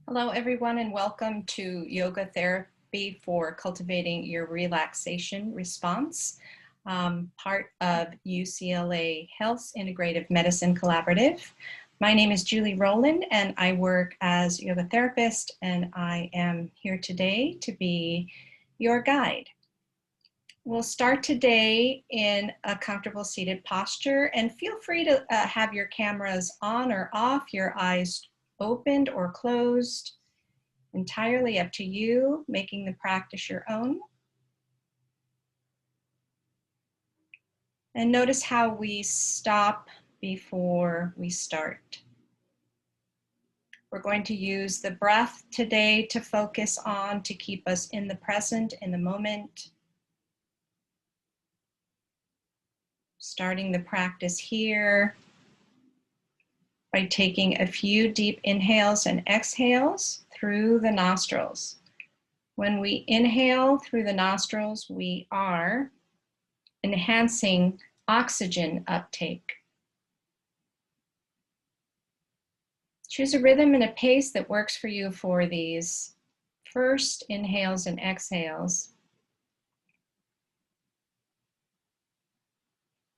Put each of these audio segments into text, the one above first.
Hello, everyone, and welcome to Yoga Therapy for Cultivating Your Relaxation Response, part of UCLA Health's Integrative Medicine Collaborative. My name is Julie Rowland, and I work as a yoga therapist, and I am here today to be your guide. We'll start today in a comfortable seated posture, and feel free to have your cameras on or off, your eyes opened or closed, entirely up to you, making the practice your own. And notice how we stop before we start. We're going to use the breath today to focus on, to keep us in the present, in the moment. Starting the practice here by taking a few deep inhales and exhales through the nostrils. When we inhale through the nostrils, we are enhancing oxygen uptake. Choose a rhythm and a pace that works for you for these first inhales and exhales.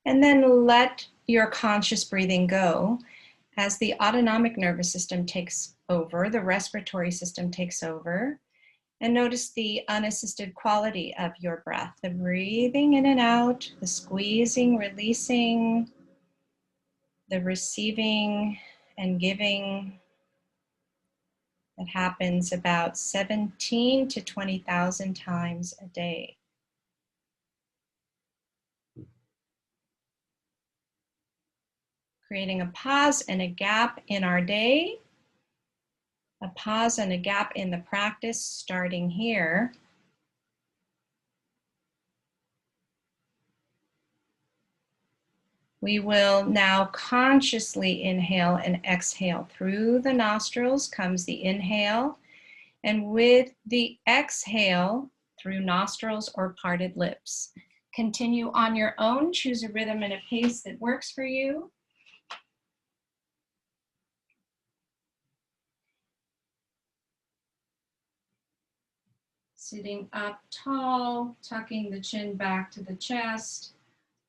And then let your conscious breathing go as the autonomic nervous system takes over, the respiratory system takes over, and notice the unassisted quality of your breath, the breathing in and out, the squeezing, releasing, the receiving and giving. That happens about 17 to 20,000 times a day. Creating a pause and a gap in our day, a pause and a gap in the practice starting here. We will now consciously inhale and exhale. Through the nostrils comes the inhale, and with the exhale, through nostrils or parted lips. Continue on your own. Choose a rhythm and a pace that works for you. Sitting up tall, tucking the chin back to the chest,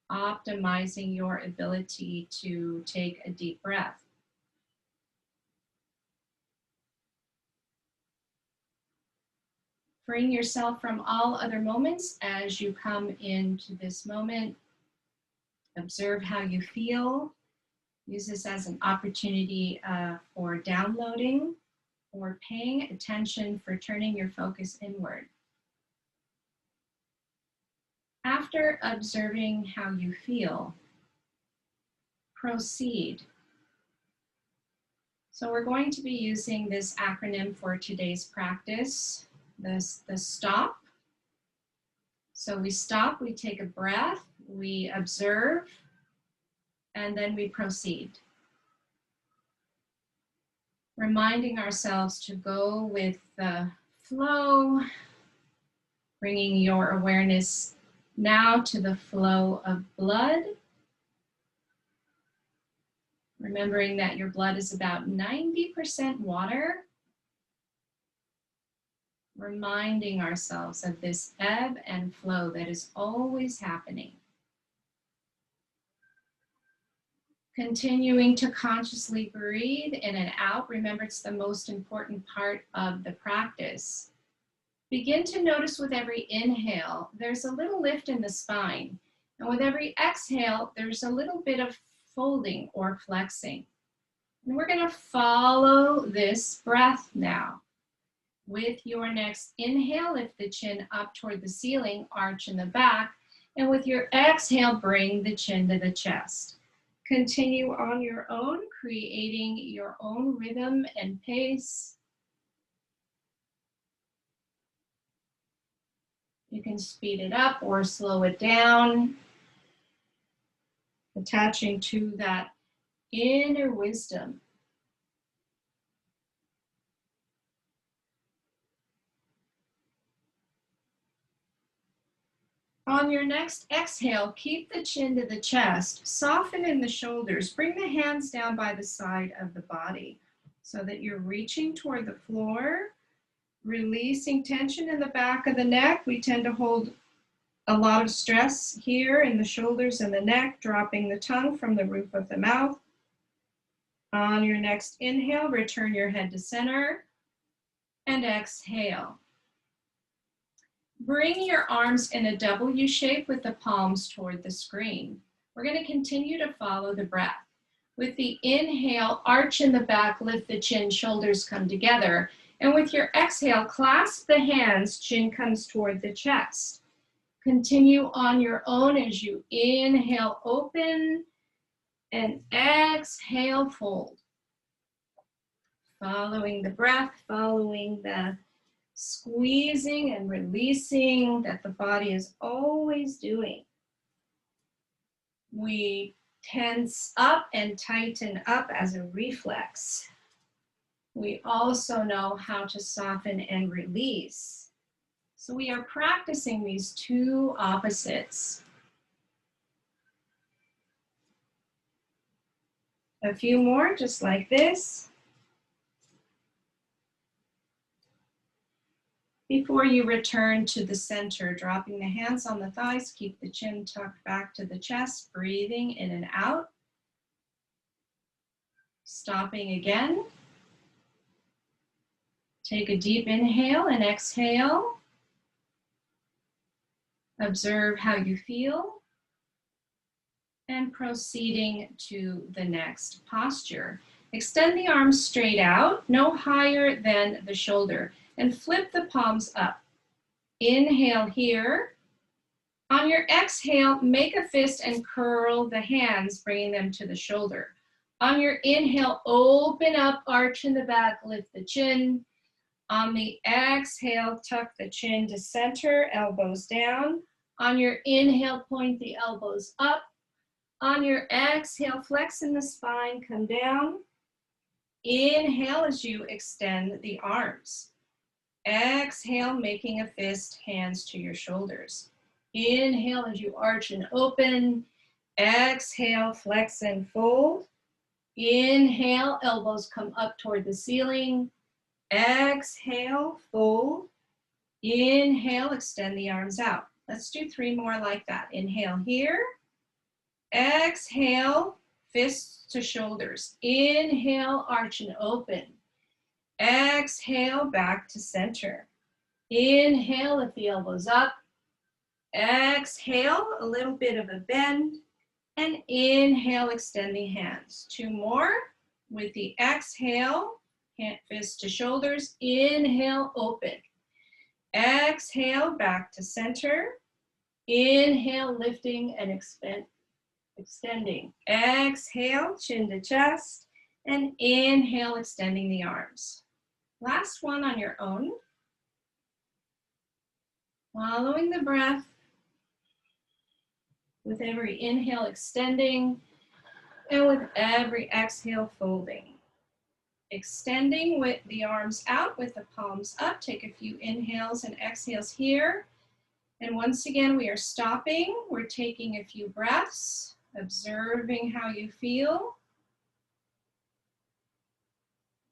optimizing your ability to take a deep breath. Freeing yourself from all other moments as you come into this moment. Observe how you feel. Use this as an opportunity for downloading or paying attention, for turning your focus inward. After observing how you feel, proceed. So we're going to be using this acronym for today's practice, the STOP. So we stop, we take a breath, we observe, and then we proceed. Reminding ourselves to go with the flow, bringing your awareness Now to the flow of blood. Remembering that your blood is about 90% water. Reminding ourselves of this ebb and flow that is always happening. Continuing to consciously breathe in and out. Remember, it's the most important part of the practice. Begin to notice with every inhale, there's a little lift in the spine. And with every exhale, there's a little bit of folding or flexing. And we're going to follow this breath now. With your next inhale, lift the chin up toward the ceiling, arch in the back. And with your exhale, bring the chin to the chest. Continue on your own, creating your own rhythm and pace. You can speed it up or slow it down, attaching to that inner wisdom. On your next exhale, keep the chin to the chest, soften in the shoulders, bring the hands down by the side of the body so that you're reaching toward the floor, releasing tension in the back of the neck. We tend to hold a lot of stress here in the shoulders and the neck, dropping the tongue from the roof of the mouth. On your next inhale, return your head to center and exhale. Bring your arms in a W shape with the palms toward the screen. We're going to continue to follow the breath. With the inhale, arch in the back, lift the chin, shoulders come together. And with your exhale, clasp the hands, chin comes toward the chest. Continue on your own as you inhale, open, and exhale, fold. Following the breath, following the squeezing and releasing that the body is always doing. We tense up and tighten up as a reflex. We also know how to soften and release. So we are practicing these two opposites. A few more, just like this. Before you return to the center, dropping the hands on the thighs, keep the chin tucked back to the chest, breathing in and out. Stopping again. Take a deep inhale and exhale. Observe how you feel. And proceeding to the next posture. Extend the arms straight out, no higher than the shoulder, and flip the palms up. Inhale here. On your exhale, make a fist and curl the hands, bringing them to the shoulder. On your inhale, open up, arch in the back, lift the chin. On the exhale, tuck the chin to center, elbows down. On your inhale, point the elbows up. On your exhale, flex in the spine, come down. Inhale as you extend the arms. Exhale, making a fist, hands to your shoulders. Inhale as you arch and open. Exhale, flex and fold. Inhale, elbows come up toward the ceiling. Exhale, fold. Inhale, extend the arms out. Let's do 3 more like that. Inhale here. Exhale, fists to shoulders. Inhale, arch and open. Exhale, back to center. Inhale, lift the elbows up. Exhale, a little bit of a bend. And inhale, extend the hands. 2 more. With the exhale, hand, fist to shoulders. Inhale, open. Exhale, back to center. Inhale, lifting and extending. Exhale, chin to chest. And inhale, extending the arms. Last one on your own. Following the breath. With every inhale, extending. And with every exhale, folding. Extending with the arms out, with the palms up. Take a few inhales and exhales here. And once again, we are stopping. We're taking a few breaths, observing how you feel,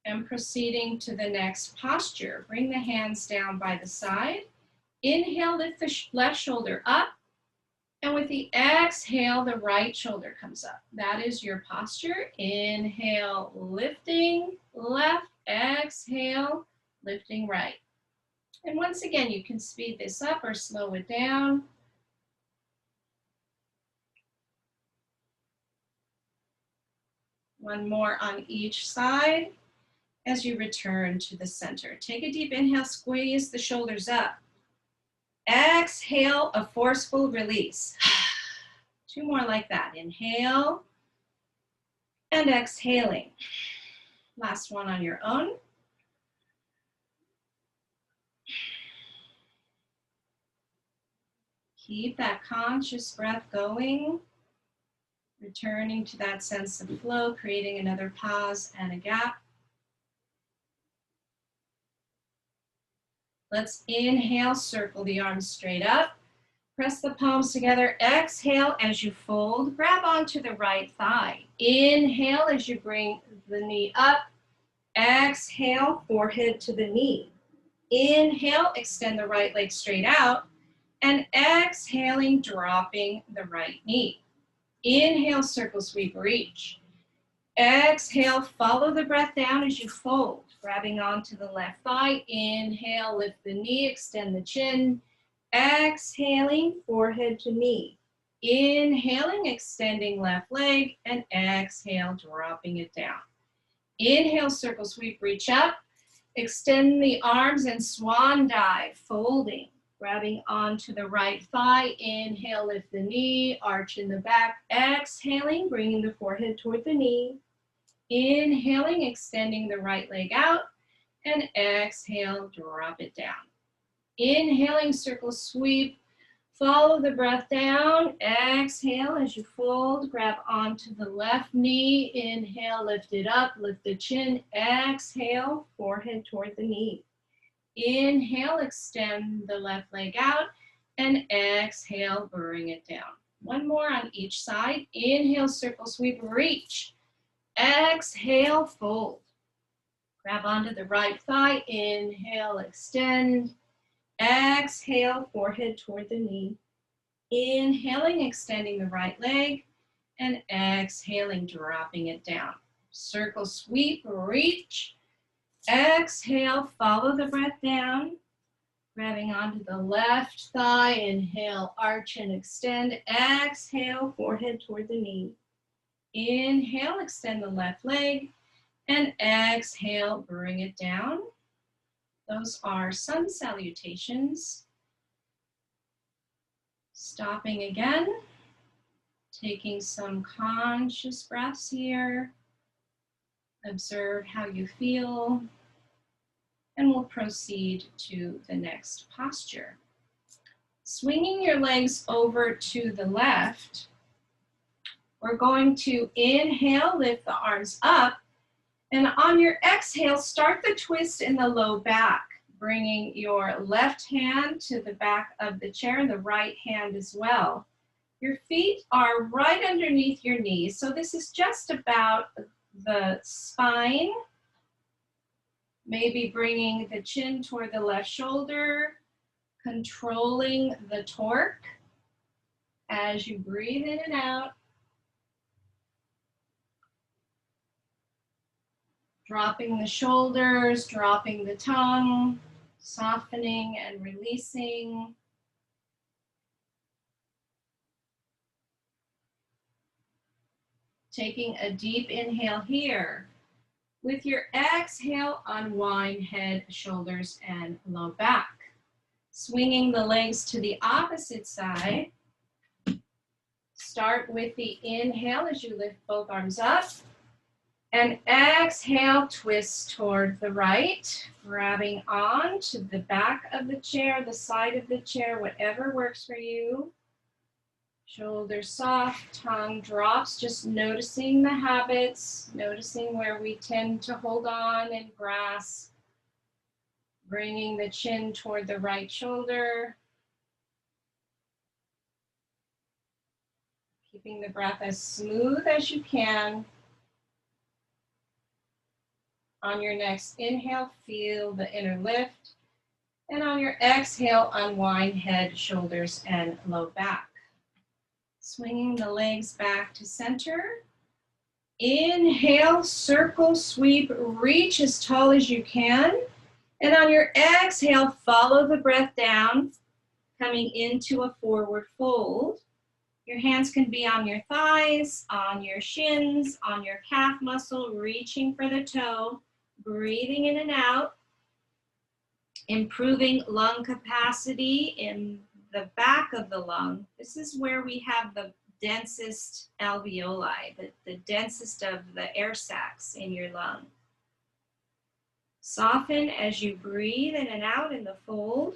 and proceeding to the next posture. Bring the hands down by the side. Inhale, lift the left shoulder up. And with the exhale, the right shoulder comes up. That is your posture. Inhale, lifting left. Exhale, lifting right. And once again, you can speed this up or slow it down. One more on each side as you return to the center. Take a deep inhale, squeeze the shoulders up. Exhale, a forceful release. Two more like that. Inhale and exhaling. Last one on your own. Keep that conscious breath going, returning to that sense of flow, creating another pause and a gap. Let's inhale, circle the arms straight up. Press the palms together. Exhale as you fold. Grab onto the right thigh. Inhale as you bring the knee up. Exhale, forehead to the knee. Inhale, extend the right leg straight out. And exhaling, dropping the right knee. Inhale, circle, sweep, reach. Exhale, follow the breath down as you fold, grabbing onto the left thigh. Inhale, lift the knee, extend the chin. Exhaling, forehead to knee. Inhaling, extending left leg, and exhale, dropping it down. Inhale, circle, sweep, reach up. Extend the arms and swan dive, folding, grabbing onto the right thigh. Inhale, lift the knee, arch in the back. Exhaling, bringing the forehead toward the knee. Inhaling, extending the right leg out. And exhale, drop it down. Inhaling, circle, sweep. Follow the breath down. Exhale as you fold. Grab onto the left knee. Inhale, lift it up. Lift the chin. Exhale, forehead toward the knee. Inhale, extend the left leg out. And exhale, bring it down. One more on each side. Inhale, circle, sweep, reach. Exhale, fold. Grab onto the right thigh. Inhale, extend. Exhale, forehead toward the knee. Inhaling, extending the right leg. And exhaling, dropping it down. Circle, sweep, reach. Exhale, follow the breath down. Grabbing onto the left thigh. Inhale, arch and extend. Exhale, forehead toward the knee. Inhale, extend the left leg. And exhale, bring it down. Those are sun salutations. Stopping again, taking some conscious breaths here. Observe how you feel, and we'll proceed to the next posture. Swinging your legs over to the left, we're going to inhale, lift the arms up, and on your exhale, start the twist in the low back, bringing your left hand to the back of the chair and the right hand as well. Your feet are right underneath your knees, so this is just about the spine. Maybe bringing the chin toward the left shoulder, controlling the torque as you breathe in and out. Dropping the shoulders, dropping the tongue, softening and releasing. Taking a deep inhale here. With your exhale, unwind head, shoulders, and low back. Swinging the legs to the opposite side. Start with the inhale as you lift both arms up. And exhale, twist toward the right, grabbing on to the back of the chair, the side of the chair, whatever works for you. Shoulders soft, tongue drops, just noticing the habits, noticing where we tend to hold on and grasp. Bringing the chin toward the right shoulder. Keeping the breath as smooth as you can. On your next inhale, feel the inner lift. And on your exhale, unwind head, shoulders, and low back. Swinging the legs back to center. Inhale, circle, sweep, reach as tall as you can. And on your exhale, follow the breath down, coming into a forward fold. Your hands can be on your thighs, on your shins, on your calf muscle, reaching for the toe, breathing in and out, improving lung capacity in the back of the lung. This is where we have the densest alveoli, the densest of the air sacs in your lung. Soften as you breathe in and out in the fold.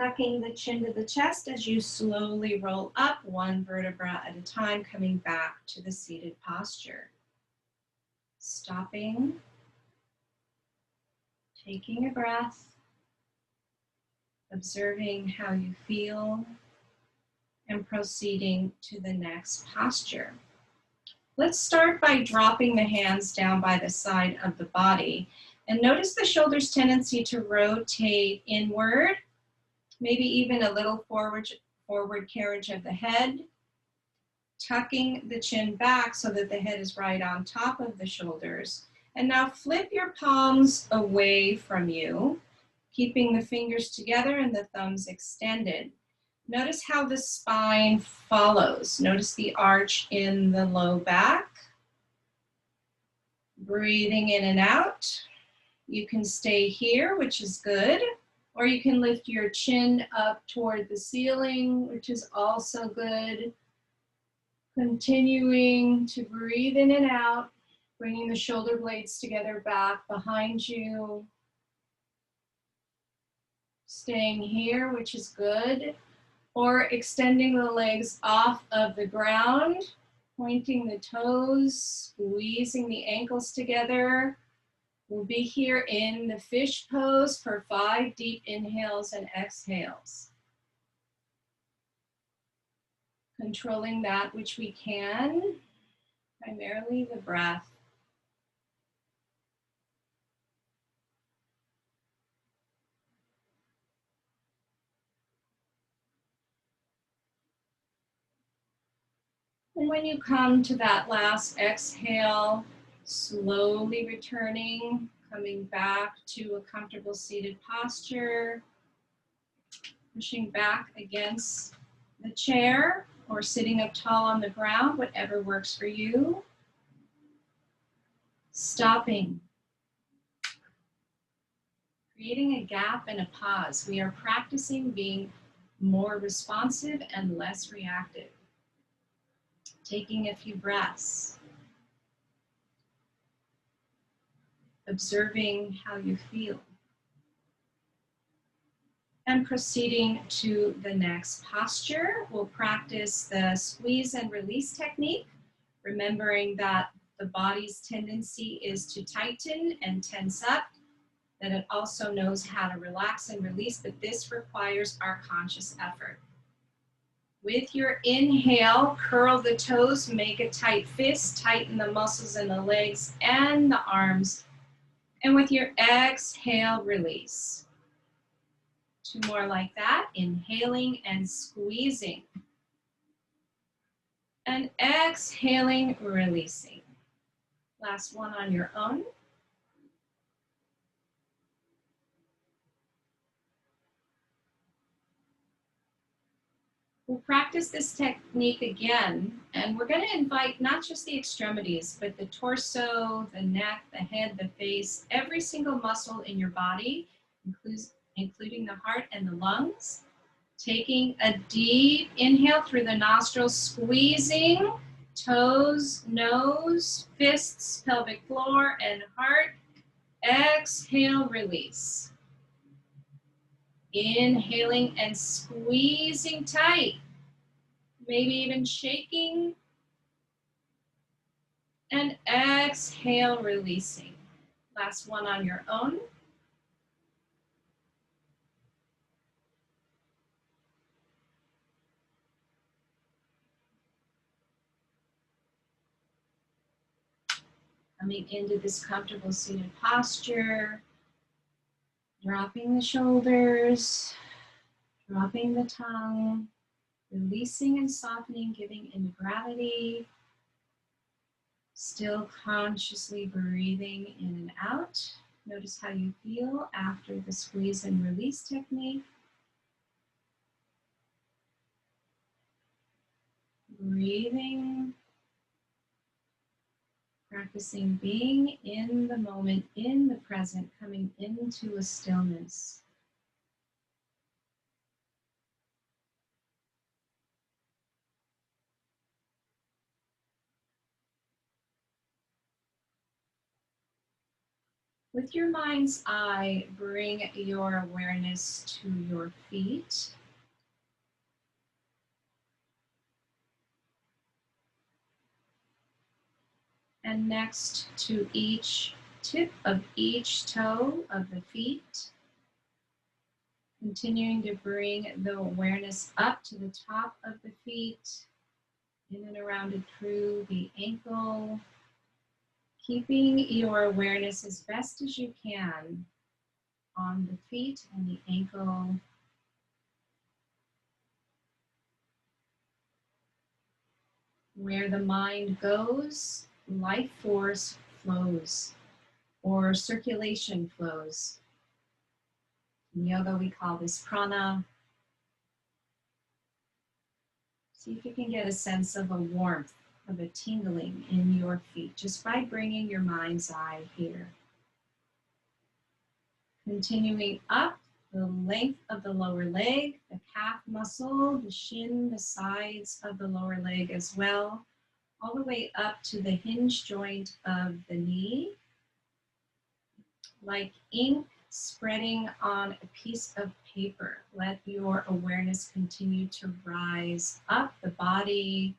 Tucking the chin to the chest as you slowly roll up one vertebra at a time, coming back to the seated posture. Stopping, taking a breath, observing how you feel, and proceeding to the next posture. Let's start by dropping the hands down by the side of the body, and notice the shoulders' tendency to rotate inward, maybe even a little forward carriage of the head, tucking the chin back so that the head is right on top of the shoulders. And now flip your palms away from you, keeping the fingers together and the thumbs extended. Notice how the spine follows. Notice the arch in the low back. Breathing in and out. You can stay here, which is good. Or you can lift your chin up toward the ceiling, which is also good. Continuing to breathe in and out, bringing the shoulder blades together back behind you. Staying here, which is good. Or extending the legs off of the ground, pointing the toes, squeezing the ankles together. We'll be here in the fish pose for 5 deep inhales and exhales. Controlling that which we can, primarily the breath. And when you come to that last exhale, slowly returning, coming back to a comfortable seated posture, pushing back against the chair or sitting up tall on the ground, whatever works for you. Stopping. Creating a gap and a pause. We are practicing being more responsive and less reactive. Taking a few breaths. Observing how you feel. And proceeding to the next posture, we'll practice the squeeze and release technique, remembering that the body's tendency is to tighten and tense up, that it also knows how to relax and release, but this requires our conscious effort. With your inhale, curl the toes, make a tight fist, tighten the muscles in the legs and the arms, and with your exhale, release. 2 more like that, inhaling and squeezing. And exhaling, releasing. Last one on your own. We'll practice this technique again, and we're going to invite not just the extremities, but the torso, the neck, the head, the face, every single muscle in your body, including the heart and the lungs. Taking a deep inhale through the nostrils, squeezing toes, nose, fists, pelvic floor, and heart. Exhale, release. Inhaling and squeezing tight, maybe even shaking. And exhale, releasing. Last one on your own. Coming into this comfortable seated posture, dropping the shoulders, dropping the tongue, releasing and softening, giving into gravity. Still consciously breathing in and out. Notice how you feel after the squeeze and release technique. Breathing. Practicing being in the moment, in the present, coming into a stillness. With your mind's eye, bring your awareness to your feet. And next to each tip of each toe of the feet. Continuing to bring the awareness up to the top of the feet, in and around and through the ankle. Keeping your awareness as best as you can on the feet and the ankle. Where the mind goes, life force flows, or circulation flows. In yoga, we call this prana. See if you can get a sense of a warmth, of a tingling in your feet, just by bringing your mind's eye here. Continuing up the length of the lower leg, the calf muscle, the shin, the sides of the lower leg as well, all the way up to the hinge joint of the knee, like ink spreading on a piece of paper. Let your awareness continue to rise up the body,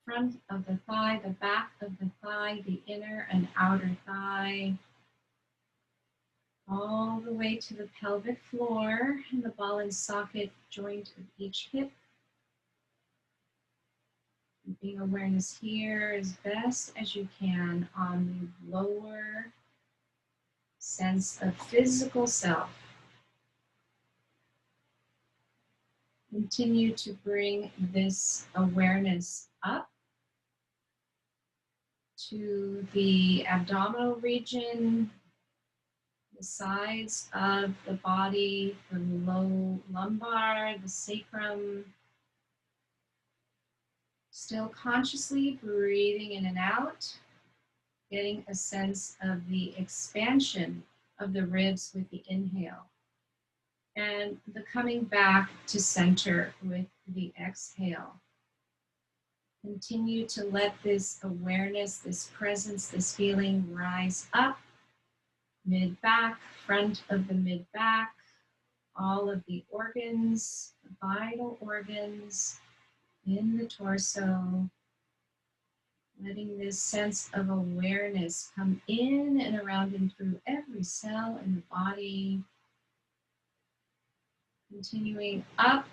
front of the thigh, the back of the thigh, the inner and outer thigh, all the way to the pelvic floor and the ball and socket joint of each hip. Keeping awareness here as best as you can on the lower sense of physical self. Continue to bring this awareness up to the abdominal region, the sides of the body, the low lumbar, the sacrum. Still consciously breathing in and out, getting a sense of the expansion of the ribs with the inhale. And the coming back to center with the exhale. Continue to let this awareness, this presence, this feeling rise up, mid-back, front of the mid-back, all of the organs, the vital organs in the torso, letting this sense of awareness come in and around and through every cell in the body, continuing up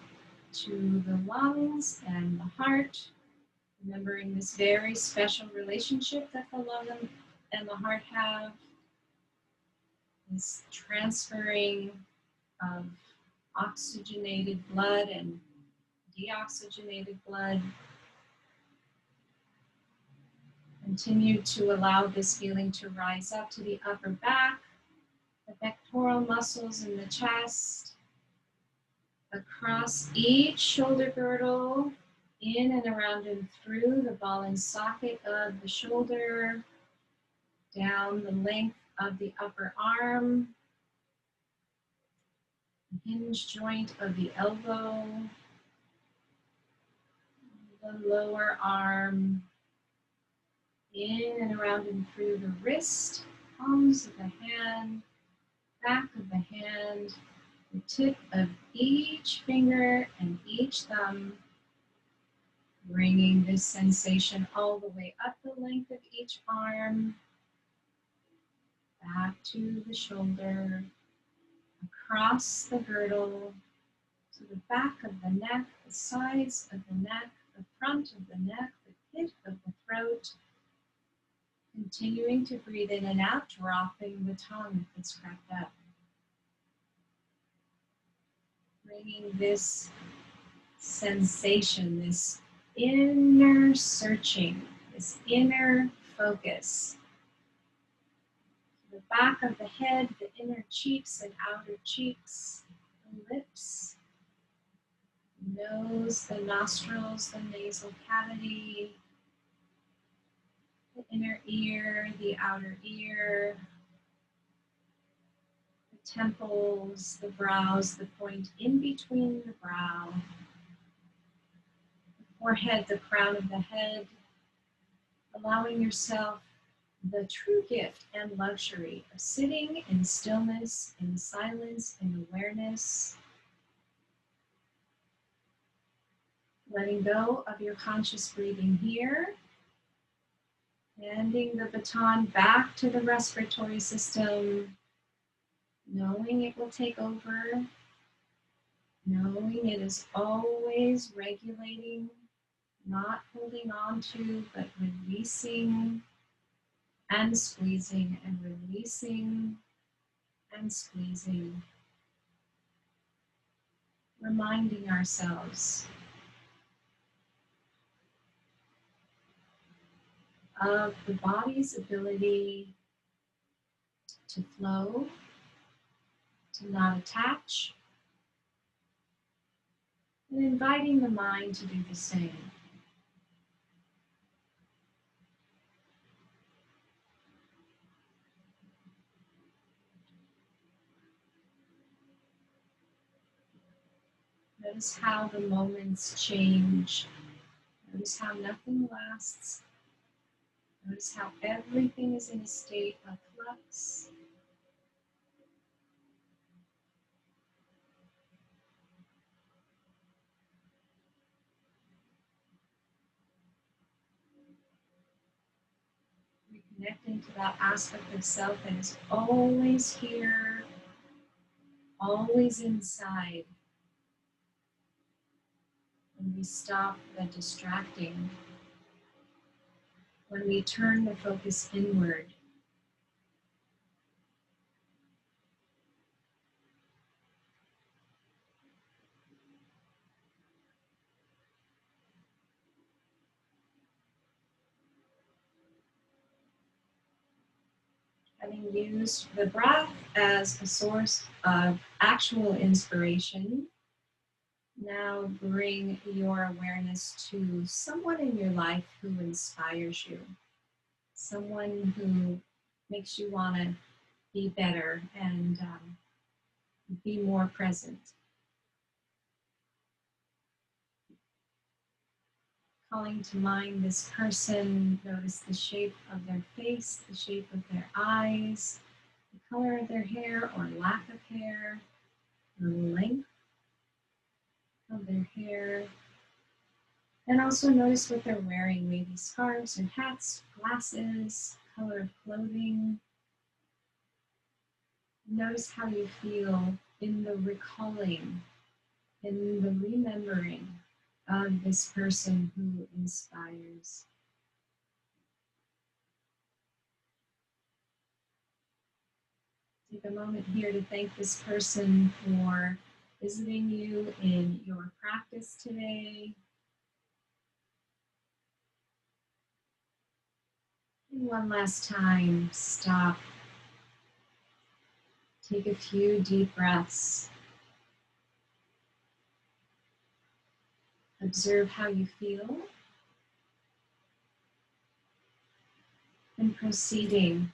to the lungs and the heart, remembering this very special relationship that the lung and the heart have, this transferring of oxygenated blood and deoxygenated blood. Continue to allow this feeling to rise up to the upper back, the pectoral muscles in the chest, across each shoulder girdle, in and around and through the ball and socket of the shoulder, down the length of the upper arm, the hinge joint of the elbow, the lower arm, in and around and through the wrist, palms of the hand, back of the hand, the tip of each finger and each thumb, bringing this sensation all the way up the length of each arm, back to the shoulder, across the girdle, to the back of the neck, the sides of the neck, the front of the neck, the pit of the throat. Continuing to breathe in and out, dropping the tongue if it's cracked up. Bringing this sensation, this inner searching, this inner focus. The back of the head, the inner cheeks and outer cheeks, the lips, nose, the nostrils, the nasal cavity, the inner ear, the outer ear, the temples, the brows, the point in between the brow, the forehead, the crown of the head, allowing yourself the true gift and luxury of sitting in stillness, in silence, in awareness, letting go of your conscious breathing here, handing the baton back to the respiratory system, knowing it will take over, knowing it is always regulating, not holding on to, but releasing and squeezing and releasing and squeezing. Reminding ourselves of the body's ability to flow, to not attach, and inviting the mind to do the same. Notice how the moments change. Notice how nothing lasts. Notice how everything is in a state of flux. Reconnecting to that aspect of self that is always here, always inside. When we stop the distracting, when we turn the focus inward, having used the breath as a source of actual inspiration, now bring your awareness to someone in your life who inspires you, someone who makes you want to be better and be more present. Calling to mind this person, notice the shape of their face, the shape of their eyes, the color of their hair or lack of hair, the length of their hair. And also notice what they're wearing, maybe scarves or hats, glasses, color of clothing. Notice how you feel in the recalling, in the remembering of this person who inspires. Take a moment here to thank this person for visiting you in your practice today. And one last time, stop. Take a few deep breaths. Observe how you feel. And proceeding.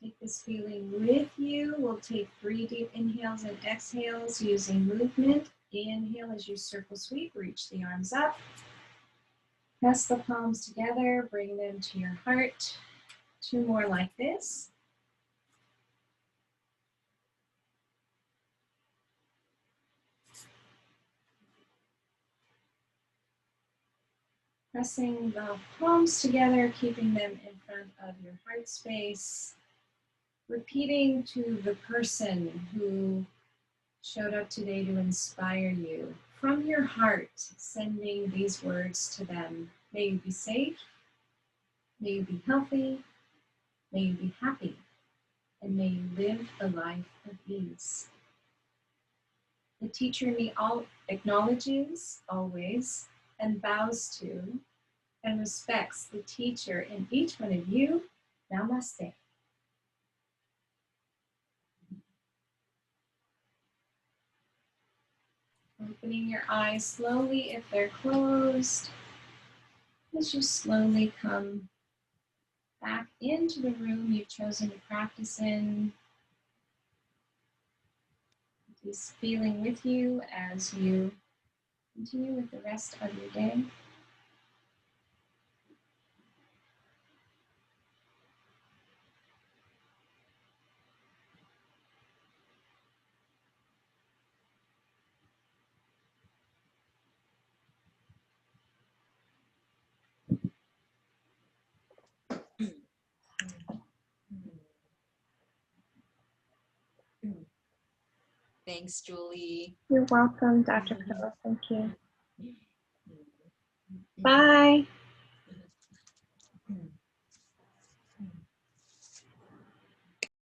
Take this feeling with you. We'll take 3 deep inhales and exhales using movement. Inhale as you circle sweep, reach the arms up. Press the palms together, bring them to your heart. 2 more like this. Pressing the palms together, keeping them in front of your heart space. repeating to the person who showed up today to inspire you, from your heart, sending these words to them. May you be safe, may you be healthy, may you be happy, and may you live a life of ease. The teacher in me all acknowledges always and bows to and respects the teacher in each one of you. Namaste. Opening your eyes slowly if they're closed, as you slowly come back into the room you've chosen to practice in. Just feeling with you as you continue with the rest of your day. Thanks, Julie. You're welcome, Dr. Phil. Thank you. Bye.